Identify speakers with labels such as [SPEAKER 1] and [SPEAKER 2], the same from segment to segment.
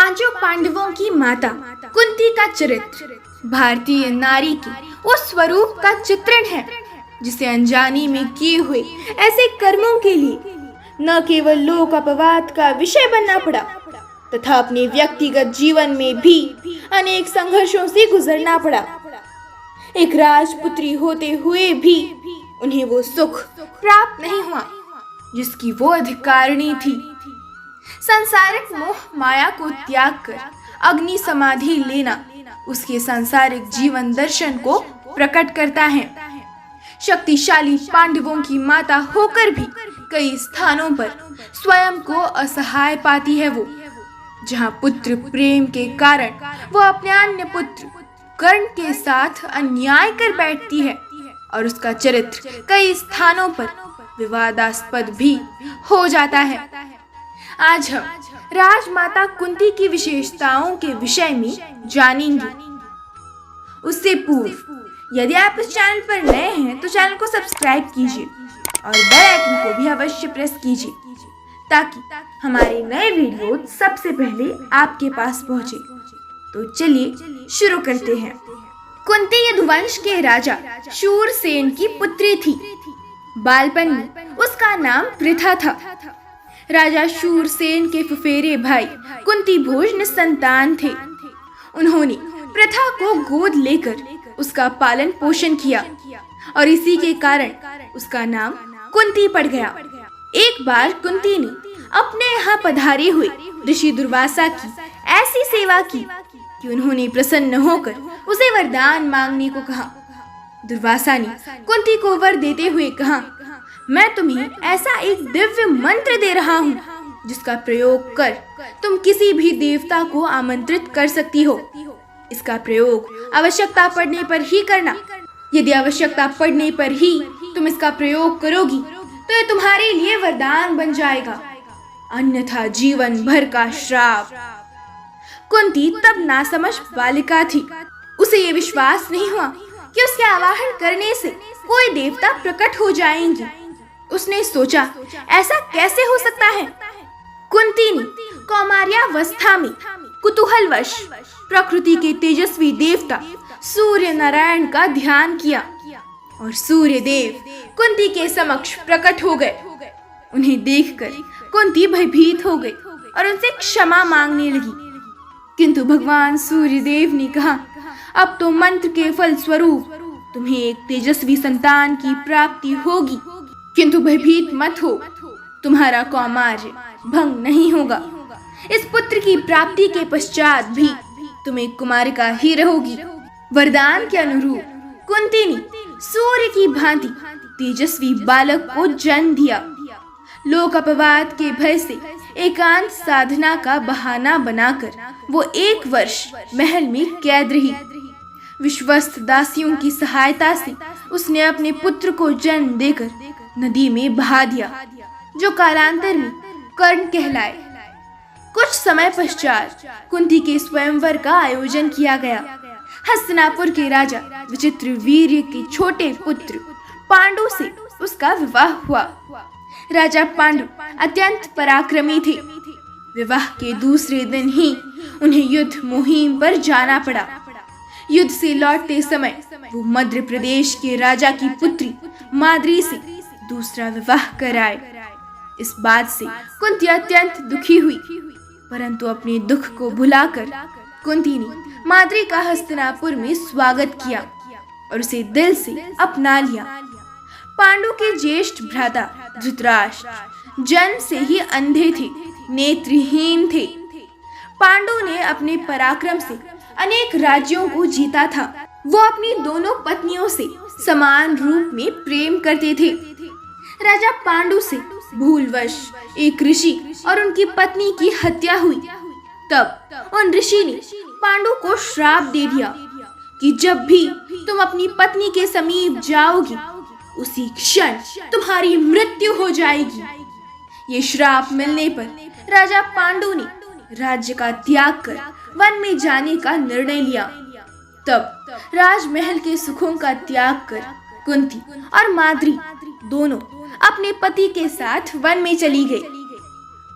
[SPEAKER 1] पांचों पांडवों की माता कुंती का चरित्र भारतीय नारी के उस स्वरूप का चित्रण है जिसे अनजाने में किए हुए ऐसे कर्मों के लिए न केवल लोक अपवाद का विषय बनना पड़ा तथा अपने व्यक्तिगत जीवन में भी अनेक संघर्षों से गुजरना पड़ा। एक राजपुत्री होते हुए भी उन्हें वो सुख प्राप्त नहीं हुआ जिसकी वो अधिकारिणी थी। सांसारिक मोह माया को त्याग कर अग्नि समाधि लेना उसके सांसारिक जीवन दर्शन को प्रकट करता है। शक्तिशाली पांडवों की माता होकर भी कई स्थानों पर स्वयं को असहाय पाती है वो, जहाँ पुत्र प्रेम के कारण वो अपने अन्य पुत्र कर्ण के साथ अन्याय कर बैठती है और उसका चरित्र कई स्थानों पर विवादास्पद भी हो जाता है। आज हम राजमाता कुंती की विशेषताओं के विषय में जानेंगे। उससे पूर्व यदि आप इस चैनल पर नए हैं तो चैनल को सब्सक्राइब कीजिए और बेल आइकन को भी अवश्य प्रेस कीजिए ताकि हमारे नए वीडियो सबसे पहले आपके पास पहुंचे। तो चलिए शुरू करते हैं। कुंती यदुवंश के राजा शूरसेन की पुत्री थी। बालपन में उसका नाम पृथा था। राजा शूरसेन के फुफेरे भाई कुंती भोज निसंतान थे। उन्होंने पृथा को गोद लेकर उसका पालन पोषण किया और इसी के कारण उसका नाम कुंती पड़ गया। एक बार कुंती ने अपने यहाँ पधारे हुए ऋषि दुर्वासा की ऐसी सेवा की कि उन्होंने प्रसन्न होकर उसे वरदान मांगने को कहा। दुर्वासा ने कुंती को वर देते हुए कहा, मैं तुम्हें ऐसा एक दिव्य मंत्र दे रहा हूँ जिसका प्रयोग कर तुम किसी भी देवता को आमंत्रित कर सकती हो। इसका प्रयोग आवश्यकता पड़ने पर ही करना। यदि आवश्यकता पड़ने पर ही तुम इसका प्रयोग करोगी तो ये तुम्हारे लिए वरदान बन जाएगा, अन्यथा जीवन भर का श्राप। कुंती तब नासमझ बालिका थी। उसे ये विश्वास नहीं हुआ कि उसके आवाहन करने से कोई देवता प्रकट हो जाएंगे। उसने सोचा, ऐसा कैसे हो सकता है। कुंती ने कौमार्यावस्था में कुतूहलवश प्रकृति के तेजस्वी देवता सूर्य नारायण का ध्यान किया और सूर्य देव कुंती के समक्ष प्रकट हो गए। उन्हें देखकर कुंती भयभीत हो गई और उनसे क्षमा मांगने लगी, किंतु भगवान सूर्य देव ने कहा, अब तो मंत्र के फल स्वरूप तुम्हें एक तेजस्वी संतान की प्राप्ति होगी, किंतु भयभीत मत हो, तुम्हारा कौमार्य भंग नहीं होगा। इस पुत्र की प्राप्ति के पश्चात भी तुम एक कुमारिका ही रहोगी। वरदान के अनुरूप कुंती ने सूर्य की भांति तेजस्वी बालक को जन्म दिया। लोक अपवाद के भय से एकांत साधना का बहाना बनाकर वो 1 वर्ष महल में कैद रही। विश्वस्त दासियों की सहायता से उसने अपने पुत्र को जन्म देकर नदी में बहा दिया, जो कालांतर में कर्ण कहलाए। कुछ समय पश्चात कुंती के स्वयंवर का आयोजन किया गया। हस्तिनापुर के राजा विचित्रवीर्य के छोटे पुत्र पांडु से उसका विवाह हुआ। राजा पांडु अत्यंत पराक्रमी थे। विवाह के दूसरे दिन ही उन्हें युद्ध मुहिम पर जाना पड़ा। युद्ध से लौटते समय वो मध्य प्रदेश के राजा की पुत्री माद्री से दूसरा विवाह कराए। इस बात से कुंती अत्यंत दुखी हुई, परंतु अपने दुख को भुलाकर कुंती ने माद्री का हस्तिनापुर में स्वागत किया और उसे दिल से अपना लिया। पांडु के ज्येष्ठ भ्राता धृतराष्ट्र जन्म से ही अंधे थे, नेत्रहीन थे। पांडु ने अपने पराक्रम से अनेक राज्यों को जीता था। वो अपनी दोनों पत्नियों से समान रूप में प्रेम करते थे। राजा पांडु से भूलवश एक ऋषि और उनकी पत्नी की हत्या हुई। तब उन ऋषि ने पांडु को श्राप दे दिया कि जब भी तुम अपनी पत्नी के समीप जाओगी उसी क्षण तुम्हारी मृत्यु हो जाएगी। ये श्राप मिलने पर राजा पांडु ने राज्य का त्याग कर वन में जाने का निर्णय लिया। तब राजमहल के सुखों का त्याग कर कुंती और माद्री दोनों अपने पति के साथ वन में चली गई।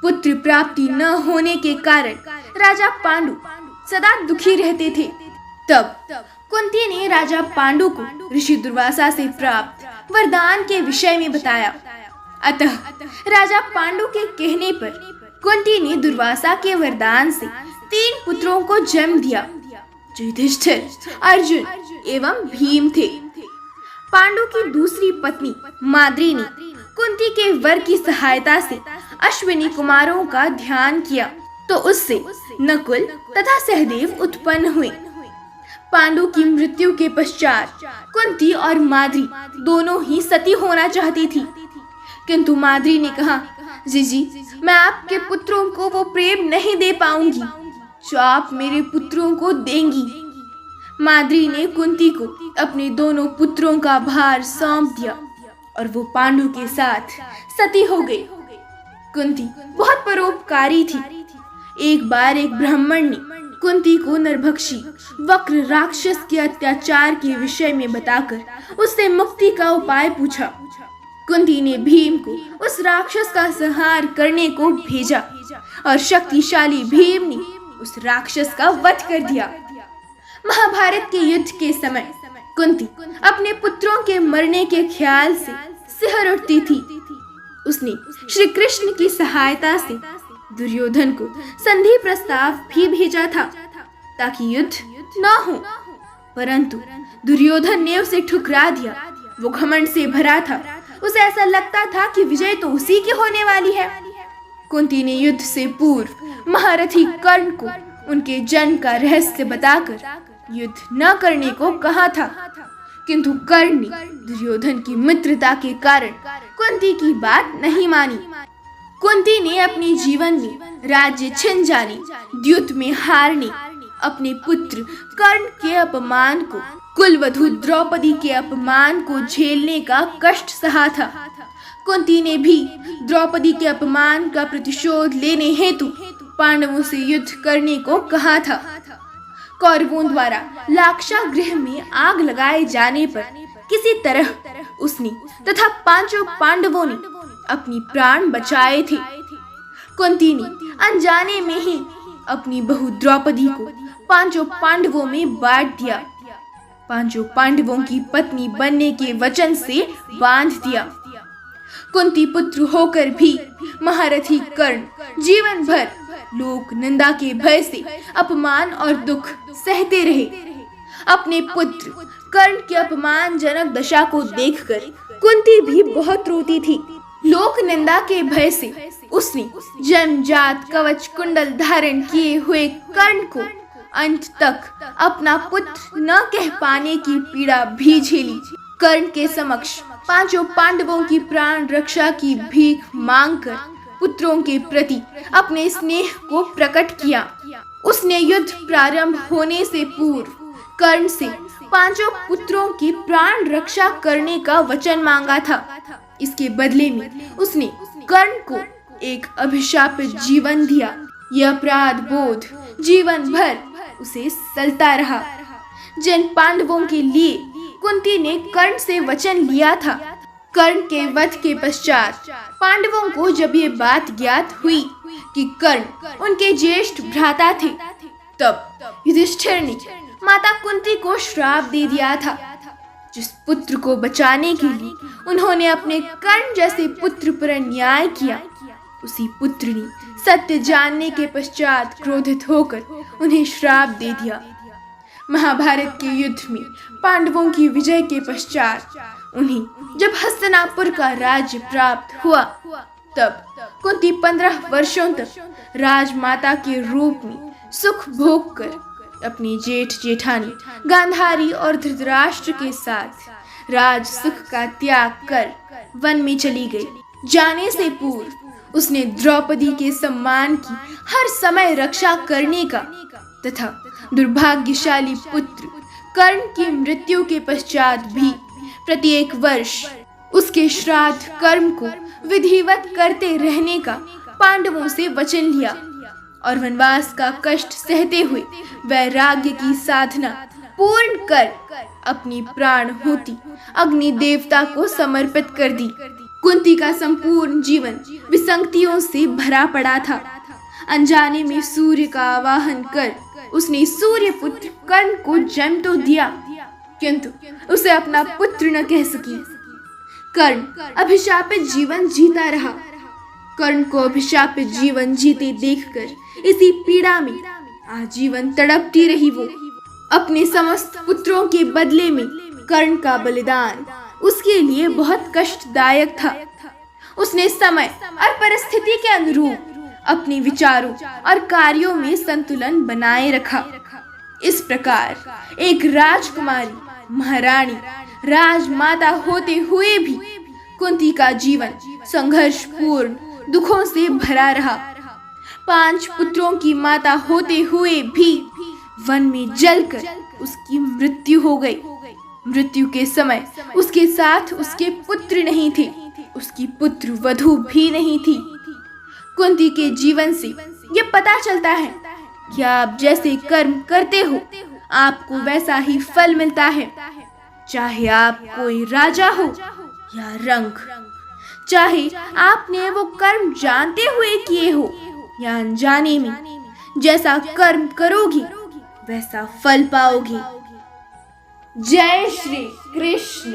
[SPEAKER 1] पुत्र प्राप्ति न होने के कारण राजा पांडु सदा दुखी रहते थे। तब कुंती ने राजा पांडु को ऋषि दुर्वासा से प्राप्त वरदान के विषय में बताया। अतः राजा पांडु के कहने पर कुंती ने दुर्वासा के वरदान से 3 पुत्रों को जन्म दिया, जो युधिष्ठिर, अर्जुन एवं भीम थे। पांडु की दूसरी पत्नी माद्री ने कुंती के वर की सहायता से अश्विनी कुमारों का ध्यान किया, तो उससे नकुल तथा सहदेव उत्पन्न हुए। पांडु की मृत्यु के पश्चात कुंती और माद्री दोनों ही सती होना चाहती थी, किंतु माद्री ने कहा, जीजी, मैं आपके पुत्रों को वो प्रेम नहीं दे पाऊंगी जो आप मेरे पुत्रों को देंगी। माद्री ने कुंती को अपने दोनों पुत्रों का भार सौंप दिया और वो पांडु के साथ सती हो गई। कुंती बहुत परोपकारी थी। एक बार एक ब्राह्मण ने कुंती को नरभक्षी वक्र राक्षस के अत्याचार के विषय में बताकर उससे मुक्ति का उपाय पूछा। कुंती ने भीम को उस राक्षस का संहार करने को भेजा और शक्तिशाली भीम ने उस राक्षस का वध कर दिया। महाभारत के युद्ध के समय कुंती अपने पुत्रों के मरने के ख्याल से सिहर उठती थी। उसने श्री कृष्ण की सहायता से दुर्योधन को संधि प्रस्ताव भी भेजा था ताकि युद्ध न हो, परंतु दुर्योधन ने उसे ठुकरा दिया। वो घमंड से भरा था। उसे ऐसा लगता था कि विजय तो उसी की होने वाली है। कुंती ने युद्ध से पूर्व महारथी कर्ण को उनके जन्म का रहस्य बताकर युद्ध न करने को कहा था, किंतु कर्ण ने दुर्योधन की मित्रता के कारण कुंती की बात नहीं मानी। कुंती ने अपने जीवन में राज्य छिन जाने, द्यूत में हारने, अपने पुत्र कर्ण के अपमान को, कुलवधु द्रौपदी के अपमान को झेलने का कष्ट सहा था। कुंती ने भी द्रौपदी के अपमान का प्रतिशोध लेने हेतु पांडवों से युद्ध करने को कहा था। कौरवों द्वारा लाक्षागृह में आग लगाए जाने पर किसी तरह उसने तथा 5 पांडवों ने अपनी प्राण बचाए थे। कुंती ने अनजाने में ही अपनी बहू द्रौपदी को 5 पांडवों में बांट दिया, 5 पांडवों की पत्नी बनने के वचन से बांध दिया। कुंती पुत्र होकर भी महारथी कर्ण जीवन भर लोक निंदा के भय से अपमान और दुख सहते रहे। अपने पुत्र कर्ण की अपमानजनक दशा को देखकर कुंती भी बहुत रोती थी। लोक निंदा के भय से उसने जन्मजात कवच कुंडल धारण किए हुए कर्ण को अंत तक अपना पुत्र न कह पाने की पीड़ा भी झेली। कर्ण के समक्ष 5 पांडवों की प्राण रक्षा की भीख मांगकर पुत्रों के प्रति अपने स्नेह को प्रकट किया। उसने युद्ध प्रारंभ होने से पूर्व कर्ण से 5 पुत्रों की प्राण रक्षा करने का वचन मांगा था। इसके बदले में उसने कर्ण को एक अभिशापित जीवन दिया। यह अपराध बोध जीवन भर उसे सलता रहा। जिन पांडवों के लिए कुंती ने कर्ण से वचन लिया था, कर्ण के वध के पश्चात पांडवों को जब ये बात ज्ञात हुई कि कर्ण उनके ज्येष्ठ भ्राता थे, तब युधिष्ठिर ने माता कुंती को श्राप दे दिया था। जिस पुत्र को बचाने के लिए उन्होंने अपने कर्ण जैसे पुत्र पर अन्याय किया, उसी पुत्र ने सत्य जानने के पश्चात क्रोधित होकर उन्हें श्राप दे दिया। महाभारत के युद्ध में पांडवों की विजय के पश्चात उन्हें जब हस्तिनापुर का राज्य प्राप्त हुआ, तब कुंती 15 वर्षों तक राजमाता के रूप में सुख भोग कर अपनी जेठ जेठानी गांधारी और धृतराष्ट्र के साथ राज सुख का त्याग कर वन में चली गई। जाने से पूर्व उसने द्रौपदी के सम्मान की हर समय रक्षा करने का तथा दुर्भाग्यशाली पुत्र कर्ण की मृत्यु के पश्चात भी प्रत्येक वर्ष उसके श्राद्ध कर्म को विधिवत करते रहने का पांडवों से वचन लिया और वनवास का कष्ट सहते हुए वैराग्य की साधना पूर्ण कर अपनी प्राण होती अग्नि देवता को समर्पित कर दी। कुंती का संपूर्ण जीवन विसंगतियों से भरा पड़ा था। अनजाने में सूर्य का आवाहन कर उसने सूर्य पुत्र कर्ण को जन्म तो दिया, किंतु उसे अपना पुत्र न कह सकी। कर्ण अभिशापित जीवन जीता रहा। कर्ण को अभिशापित जीवन जीते देखकर इसी पीड़ा में आजीवन तड़पती रही वो। अपने समस्त पुत्रों के बदले में कर्ण का बलिदान उसके लिए बहुत कष्टदायक था। उसने समय और परिस्थिति के अनुरूप अपने विचारों और कार्यों में संतुलन बनाए रखा। इस प्रकार एक राजकुमारी, महारानी, राजमाता होते हुए भी कुंती का जीवन संघर्षपूर्ण दुखों से भरा रहा। 5 पुत्रों की माता होते हुए भी वन में जलकर उसकी मृत्यु हो गई। मृत्यु के समय उसके साथ उसके पुत्र नहीं थे, उसकी पुत्र वधू भी नहीं थी। कुंती के जीवन से ये पता चलता है कि आप जैसे कर्म करते हो आपको वैसा ही फल मिलता है। चाहे आप कोई राजा हो या रंक, चाहे आपने वो कर्म जानते हुए किए हो या अनजाने में, जैसा कर्म करोगी वैसा फल पाओगी। जय श्री कृष्ण।